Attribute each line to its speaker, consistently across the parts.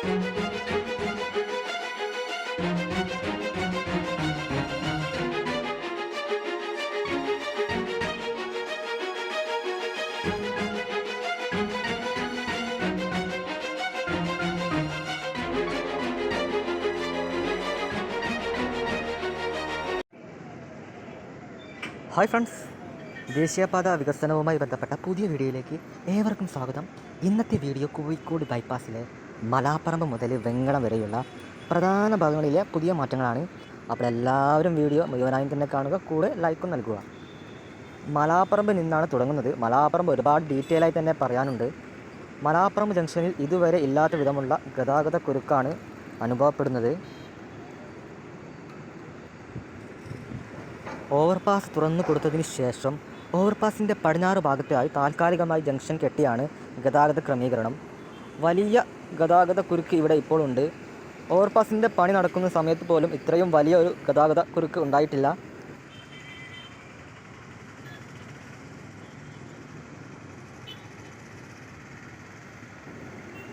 Speaker 1: Hi friends, ദേശീയപാത വികസനവുമായി ബന്ധപ്പെട്ട പുതിയ വീഡിയോയിലേക്ക് ഏവർക്കും സ്വാഗതം. ഇന്നത്തെ വീഡിയോ കോഴിക്കോട് ബൈപ്പാസിലെ മലാപ്പറമ്പ് മുതൽ വെങ്ങളം വരെയുള്ള പ്രധാന ഭാഗങ്ങളിലെ പുതിയ മാറ്റങ്ങളാണ്. അപ്പോൾ എല്ലാവരും വീഡിയോ മുഴുവനായും തന്നെ കാണുക, കൂടെ ലൈക്കും നൽകുക. മലാപ്പറമ്പ് നിന്നാണ് തുടങ്ങുന്നത്. മലാപ്പറമ്പ് ഒരുപാട് ഡീറ്റെയിൽ ആയി തന്നെ പറയാനുണ്ട്. മലാപ്പറമ്പ് ജംഗ്ഷനിൽ ഇതുവരെ ഇല്ലാത്ത വിധമുള്ള ഗതാഗത കുരുക്കാണ് അനുഭവപ്പെടുന്നത്. ഓവർപാസ് തുറന്നു കൊടുത്തതിന് ശേഷം ഓവർപാസിൻ്റെ പടിഞ്ഞാറ് ഭാഗത്തായി താൽക്കാലികമായി ജംഗ്ഷൻ കെട്ടിയാണ് ഗതാഗത ക്രമീകരണം. വലിയ ഗതാഗത കുരുക്ക് ഇവിടെ ഇപ്പോൾ ഉണ്ട്. ഓവർപാസിൻ്റെ പണി നടക്കുന്ന സമയത്ത് പോലും ഇത്രയും വലിയ ഒരു ഗതാഗത കുരുക്ക് ഉണ്ടായിട്ടില്ല.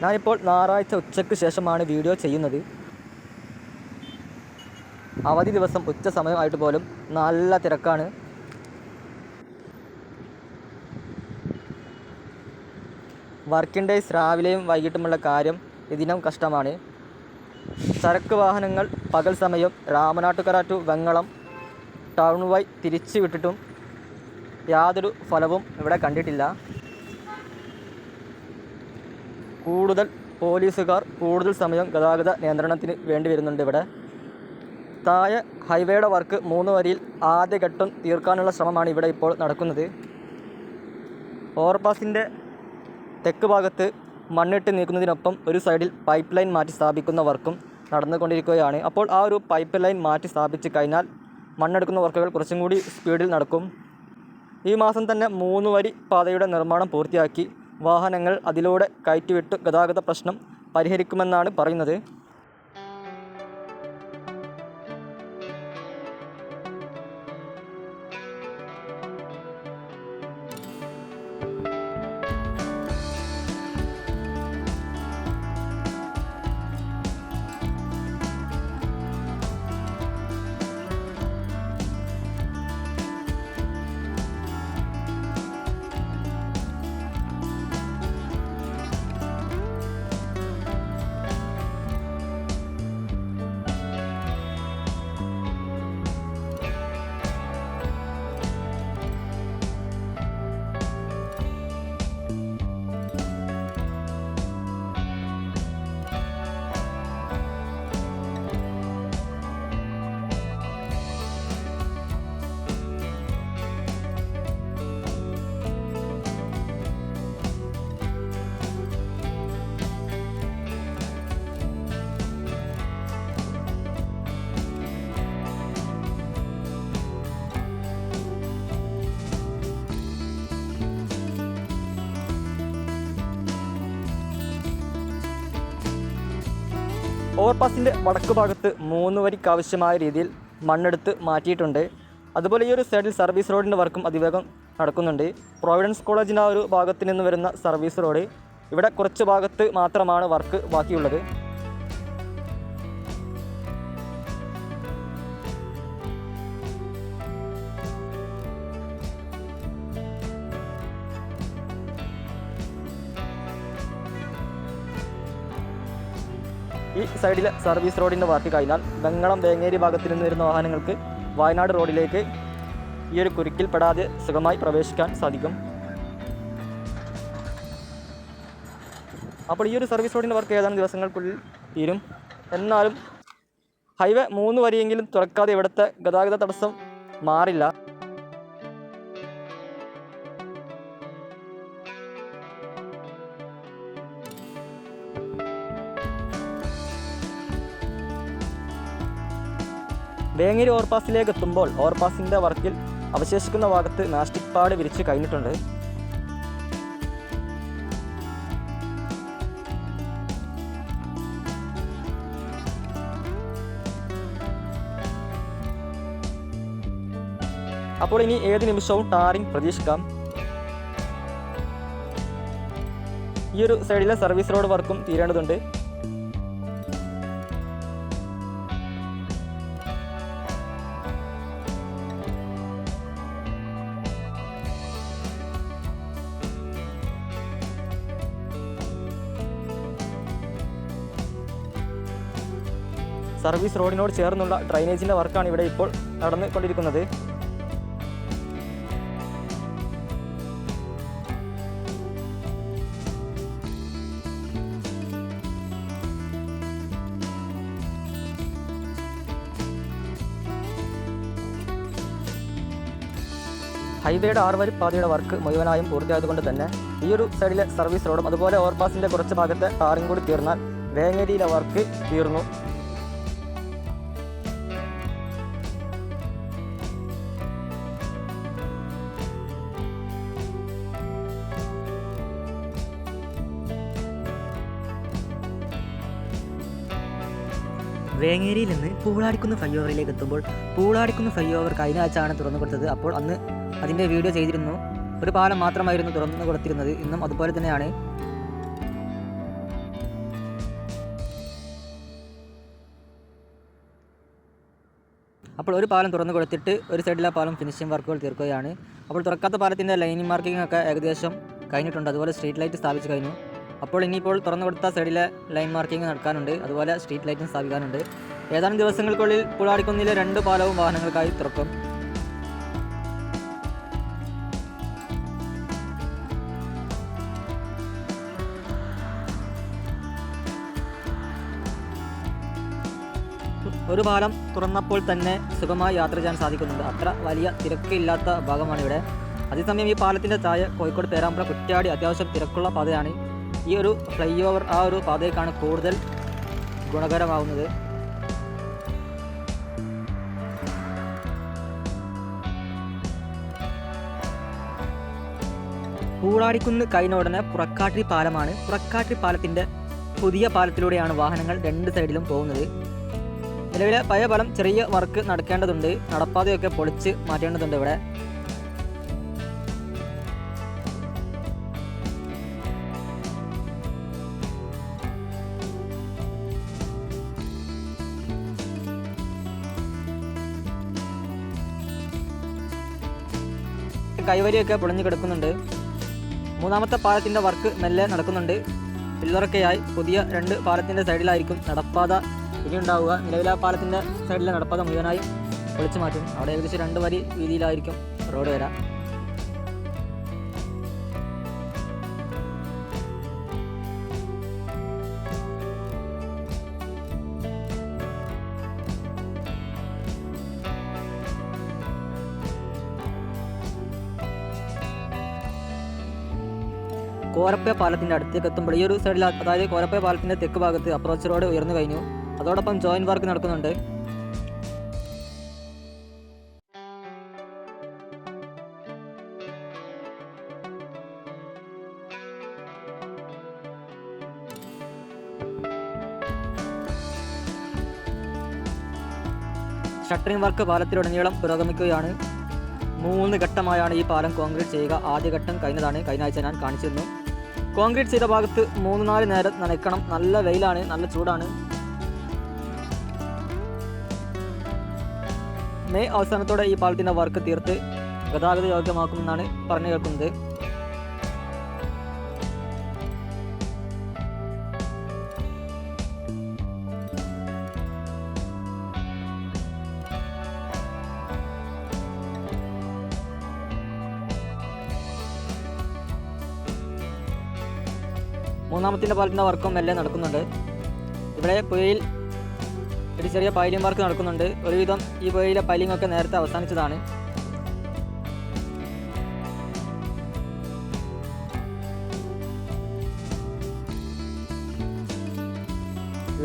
Speaker 1: ഞാനിപ്പോൾ ഞായറാഴ്ച ഉച്ചയ്ക്ക് ശേഷമാണ് വീഡിയോ ചെയ്യുന്നത്. അവധി ദിവസം ഉച്ച സമയമായിട്ട് പോലും നല്ല തിരക്കാണ്. വർക്കിംഗ് ഡേയ്സ് രാവിലെയും വൈകിട്ടുമുള്ള കാര്യം ഇതിനും കഷ്ടമാണ്. ചരക്ക് വാഹനങ്ങൾ പകൽ സമയം രാമനാട്ടുകര ടു വെങ്ങളം ടൗൺ വഴി തിരിച്ചു വിട്ടിട്ടും യാതൊരു ഫലവും ഇവിടെ കണ്ടിട്ടില്ല. കൂടുതൽ പോലീസുകാർ കൂടുതൽ സമയം ഗതാഗത നിയന്ത്രണത്തിന് വേണ്ടി വരുന്നുണ്ട്. ഇവിടെ താഴെ ഹൈവേയുടെ വർക്ക് 3 വരിയിൽ ആദ്യഘട്ടം തീർക്കാനുള്ള ശ്രമമാണ് ഇവിടെ ഇപ്പോൾ നടക്കുന്നത്. ഓവർപാസിൻ്റെ തെക്ക് ഭാഗത്ത് മണ്ണിട്ട് നീക്കുന്നതിനൊപ്പം ഒരു സൈഡിൽ പൈപ്പ് ലൈൻ മാറ്റി സ്ഥാപിക്കുന്ന വർക്കും നടന്നുകൊണ്ടിരിക്കുകയാണ്. അപ്പോൾ ആ ഒരു പൈപ്പ് ലൈൻ മാറ്റി സ്ഥാപിച്ച് കഴിഞ്ഞാൽ മണ്ണെടുക്കുന്ന വർക്കുകൾ കുറച്ചും കൂടി സ്പീഡിൽ നടക്കും. ഈ മാസം തന്നെ 3 വരി പാതയുടെ നിർമ്മാണം പൂർത്തിയാക്കി വാഹനങ്ങൾ അതിലൂടെ കയറ്റിവിട്ട് ഗതാഗത പ്രശ്നം പരിഹരിക്കുമെന്നാണ് പറയുന്നത്. ഓവർപാസിൻ്റെ വടക്ക് ഭാഗത്ത് 3 വരിക്ക് ആവശ്യമായ രീതിയിൽ മണ്ണെടുത്ത് മാറ്റിയിട്ടുണ്ട്. അതുപോലെ ഈ ഒരു സൈഡിൽ സർവീസ് റോഡിൻ്റെ വർക്കും അതിവേഗം നടക്കുന്നുണ്ട്. പ്രൊവിഡൻസ് കോളേജിൻ്റെ ആ ഒരു ഭാഗത്ത് നിന്ന് വരുന്ന സർവീസ് റോഡ് ഇവിടെ കുറച്ച് ഭാഗത്ത് മാത്രമാണ് വർക്ക് ബാക്കിയുള്ളത്. ഈ സൈഡിലെ സർവീസ് റോഡിൻ്റെ വർക്ക് കഴിഞ്ഞാൽ വെങ്ങളം വേങ്ങേരി ഭാഗത്തിൽ നിന്ന് വരുന്ന വാഹനങ്ങൾക്ക് വയനാട് റോഡിലേക്ക് ഈ ഒരു കുരുക്കിൽ പെടാതെ സുഖമായി പ്രവേശിക്കാൻ സാധിക്കും. അപ്പോൾ ഈ ഒരു സർവീസ് റോഡിൻ്റെ വർക്ക് ഏതാനും ദിവസങ്ങൾക്കുള്ളിൽ തീരും. എന്നാലും ഹൈവേ 3 വരിയെങ്കിലും തുറക്കാതെ ഇവിടുത്തെ ഗതാഗത തടസ്സം മാറില്ല. വേങ്ങേരി ഓവർപാസിലേക്ക് എത്തുമ്പോൾ ഓവർപാസിൻ്റെ വർക്കിൽ അവശേഷിക്കുന്ന ഭാഗത്ത് മാസ്റ്റിക് പാഡ് വിരിച്ച് കഴിഞ്ഞിട്ടുണ്ട്. അപ്പോൾ ഇനി ഏത് നിമിഷവും ടാറിംഗ് പ്രതീക്ഷിക്കാം. ഈ ഒരു സൈഡിലെ സർവീസ് റോഡ് വർക്കും തീരേണ്ടതുണ്ട്. സർവീസ് റോഡിനോട് ചേർന്നുള്ള ഡ്രൈനേജിൻ്റെ വർക്കാണ് ഇവിടെ ഇപ്പോൾ നടന്നുകൊണ്ടിരിക്കുന്നത്. ഹൈവേയുടെ 6 വരി പാതയുടെ വർക്ക് മുഴുവനായും പൂർത്തിയായതുകൊണ്ട് തന്നെ ഈ ഒരു സൈഡിലെ സർവീസ് റോഡും അതുപോലെ ഓവർപാസിൻ്റെ കുറച്ച് ഭാഗത്തെ ടാറിങ് കൂടി തീർന്നാൽ വേങ്ങേരിയിലെ വർക്ക് തീർന്നു. വേങ്ങേരിയിൽ നിന്ന് പൂളാടിക്കുന്ന് ഫ്ലൈ ഓവറിലേക്ക് എത്തുമ്പോൾ പൂളാടിക്കുന്ന് ഫ്ലൈ ഓവർ കഴിഞ്ഞ ആഴ്ചയാണ് തുറന്നു കൊടുത്തത്. അപ്പോൾ അന്ന് അതിൻ്റെ വീഡിയോ ചെയ്തിരുന്നു. ഒരു പാലം മാത്രമായിരുന്നു തുറന്നു കൊടുത്തിരുന്നത്. ഇന്നും അതുപോലെ തന്നെയാണ്. അപ്പോൾ ഒരു പാലം തുറന്നു കൊടുത്തിട്ട് ഒരു സൈഡിലെ പാലം ഫിനിഷിംഗ് വർക്കുകൾ തീർക്കുകയാണ്. അപ്പോൾ തുറക്കാത്ത പാലത്തിൻ്റെ ലൈനിങ് മാർക്കിംഗ് ഒക്കെ ഏകദേശം കഴിഞ്ഞിട്ടുണ്ട്. അതുപോലെ സ്ട്രീറ്റ് ലൈറ്റ് സ്ഥാപിച്ച് കഴിഞ്ഞു. അപ്പോൾ ഇനിയിപ്പോൾ തുറന്നു കൊടുത്ത സൈഡിലെ ലൈൻ മാർക്കിംഗ് നടക്കാനുണ്ട്. അതുപോലെ സ്ട്രീറ്റ് ലൈറ്റും സ്ഥാപിക്കാനുണ്ട്. ഏതാനും ദിവസങ്ങൾക്കുള്ളിൽ പൂളാടിക്കുന്നിലെ 2 പാലവും വാഹനങ്ങൾക്കായി തുറക്കും. ഒരു പാലം തുറന്നപ്പോൾ തന്നെ സുഖമായി യാത്ര ചെയ്യാൻ സാധിക്കുന്നുണ്ട്. അത്ര വലിയ തിരക്കില്ലാത്ത ഭാഗമാണ് ഇവിടെ. അതേസമയം ഈ പാലത്തിൻ്റെ താഴെ കോഴിക്കോട് പേരാമ്പ്ര കുറ്റ്യാടി അത്യാവശ്യം തിരക്കുള്ള പാതയാണ്. ഈ ഒരു ഫ്ലൈ ഓവർ ആ ഒരു പാതയ്ക്കാണ് കൂടുതൽ ഗുണകരമാവുന്നത്. പൂളാടിക്കുന്ന് കഴിഞ്ഞ ഉടനെ പുറക്കാട്ടിരി പാലമാണ്. പുറക്കാട്ടിരി പാലത്തിൻ്റെ പുതിയ പാലത്തിലൂടെയാണ് വാഹനങ്ങൾ 2 സൈഡിലും പോകുന്നത്. നിലവിലെ പഴയ പാലം ചെറിയ വർക്ക് നടക്കേണ്ടതുണ്ട്. നടപ്പാതയൊക്കെ പൊളിച്ച് മാറ്റേണ്ടതുണ്ട് ഇവിടെ. കൈവരിയൊക്കെ പൊളിഞ്ഞു കിടക്കുന്നുണ്ട്. 3ാമത്തെ പാലത്തിൻ്റെ വർക്ക് മെല്ലെ നടക്കുന്നുണ്ട്. പില്ലറൊക്കെയായി പുതിയ 2 പാലത്തിൻ്റെ സൈഡിലായിരിക്കും നടപ്പാത ഇനി ഉണ്ടാവുക. നിലവിലെ പാലത്തിൻ്റെ സൈഡിലെ നടപ്പാത മുഴുവനായി പൊളിച്ചു മാറ്റും. അവിടെ ഏകദേശം 2 വരി വീതിയിലായിരിക്കും റോഡ് വരാം. കോരപ്പ പാലത്തിൻ്റെ അടുത്തേക്ക് എത്തുമ്പോൾ ഈ ഒരു സൈഡിൽ, അതായത് കോരപ്പ പാലത്തിൻ്റെ തെക്ക് ഭാഗത്ത് അപ്രോച്ച് റോഡ് ഉയർന്നു കഴിഞ്ഞു. അതോടൊപ്പം ജോയിൻറ്റ് വർക്ക് നടക്കുന്നുണ്ട്. ഷട്ടറിംഗ് വർക്ക് പാലത്തിലുടനീളം പുരോഗമിക്കുകയാണ്. 3 ഘട്ടമായാണ് ഈ പാലം കോൺക്രീറ്റ് ചെയ്യുക. ആദ്യ ഘട്ടം കഴിഞ്ഞതാണ്. കഴിഞ്ഞ ആഴ്ച ഞാൻ കാണിച്ചിരുന്നു. കോൺക്രീറ്റ് ചെയ്ത ഭാഗത്ത് 3-4 നേരം നനയ്ക്കണം. നല്ല വെയിലാണ്, നല്ല ചൂടാണ്. മെയ് അവസാനത്തോടെ ഈ പാലത്തിൻ്റെ വർക്ക് തീർത്ത് ഗതാഗത യോഗ്യമാക്കുമെന്നാണ് പറഞ്ഞു കേൾക്കുന്നത്. മൂന്നാമത്തെ പാലത്തിൻ്റെ വർക്കും മെല്ലെ നടക്കുന്നുണ്ട്. ഇവിടെ പുഴയിൽ ഒരു ചെറിയ പൈലിംഗ് വർക്ക് നടക്കുന്നുണ്ട്. ഒരുവിധം ഈ പുഴയിലെ പൈലിംഗ് ഒക്കെ നേരത്തെ അവസാനിച്ചതാണ്.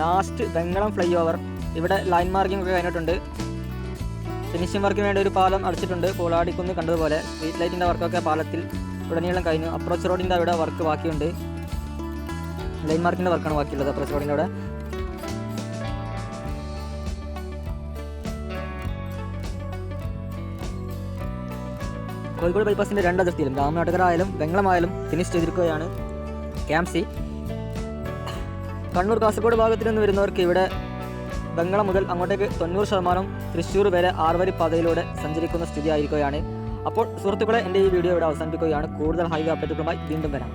Speaker 1: Last Vengalam flyover. ഇവിടെ ലൈൻ മാർക്കിംഗ് ഒക്കെ കഴിഞ്ഞിട്ടുണ്ട്. ഫിനിഷിംഗ് വർക്കിന് വേണ്ടി ഒരു പാലം അടച്ചിട്ടുണ്ട്. പൂളാടിക്കുന്ന് കണ്ടതുപോലെ സ്ട്രീറ്റ് ലൈറ്റിൻ്റെ വർക്കൊക്കെ പാലത്തിൽ ഉടനീളം കഴിഞ്ഞു. അപ്രോച്ച് റോഡിൻ്റെ അവിടെ വർക്ക് ബാക്കിയുണ്ട്. ലൈൻ മാർക്കിൻ്റെ വർക്കാണ് ബാക്കിയുള്ളത് അപ്രോച്ച് റോഡിൻ്റെ അവിടെ. കോഴിക്കോട് ബൈപ്പാസിൻ്റെ 2 അതിർത്തിയിലും രാമനാട്ടുകര ആയാലും വെങ്ങളമായാലും ഫിനിഷ് ചെയ്തിരിക്കുകയാണ് ക്യാംസി. കണ്ണൂർ കാസർഗോഡ് ഭാഗത്തിൽ നിന്ന് വരുന്നവർക്ക് ഇവിടെ വെങ്ങളം മുതൽ അങ്ങോട്ടേക്ക് 90% തൃശ്ശൂർ വരെ 6 വരി പാതയിലൂടെ സഞ്ചരിക്കുന്ന സ്ഥിതി ആയിരിക്കുകയാണ്. അപ്പോൾ സുഹൃത്തുക്കളെ, എൻ്റെ ഈ വീഡിയോ ഇവിടെ അവസാനിപ്പിക്കുകയാണ്. കൂടുതൽ ഹൈവേ അപ്ഡേറ്റുകളുമായി വീണ്ടും വരാം.